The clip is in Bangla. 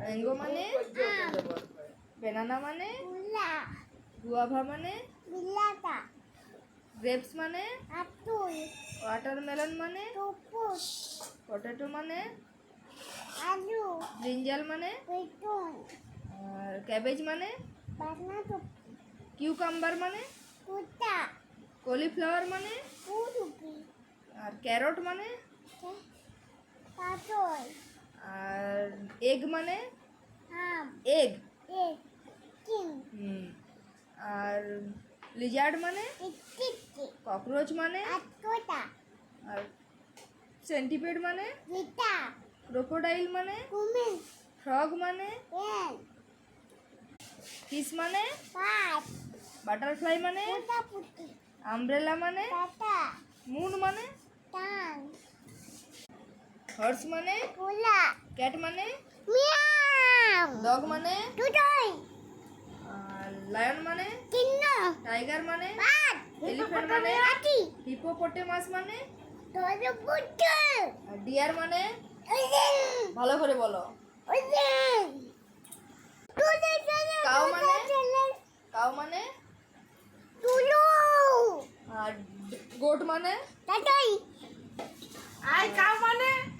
ম্যাঙ্গো মানে ব্যানানা মানে Gula. গুয়াভা মানে Bilata. গ্রেপস মানে Apple. ওয়াটারমেলন মানে Tupus. পটেটো মানে Alu. ব্রিঞ্জাল মানে Beetroot. আর ক্যাবেজ মানে Banana. কিউকাম্বার মানে Kuta. কলিফ্লাওয়ার মানে Udupi. আর ক্যারট মানে Patol. আর এগ মানে Ham. Egg Egg. King. আর লিজার্ড মানে Tiki. ককরোচ মানে Atota. আর সেন্টিপেড মানে Vita. ক্রোকোডাইল মানে Kumin. ফ্রগ মানে Pen. ফিশ মানে Pat. বাটারফ্লাই মানে Puta puti. আমব্রেলা মানে Tata. মুন মানে Tan. হর্স মানে Pula. ক্যাট মানে Meow. ডগ মানে Tutoy. আর লায়ন মানে Kino. টাইগার মানে Pat. এলিফ্যান্ট মানে Ati. হিপোপটেমাস মানে Todo puto. আর ডিয়ার মানে Uzen. ভালো করে বলো Uzen. কাউ মানে কাউ মানে Tulu. আর গোট মানে Tatoy. কাউ মানে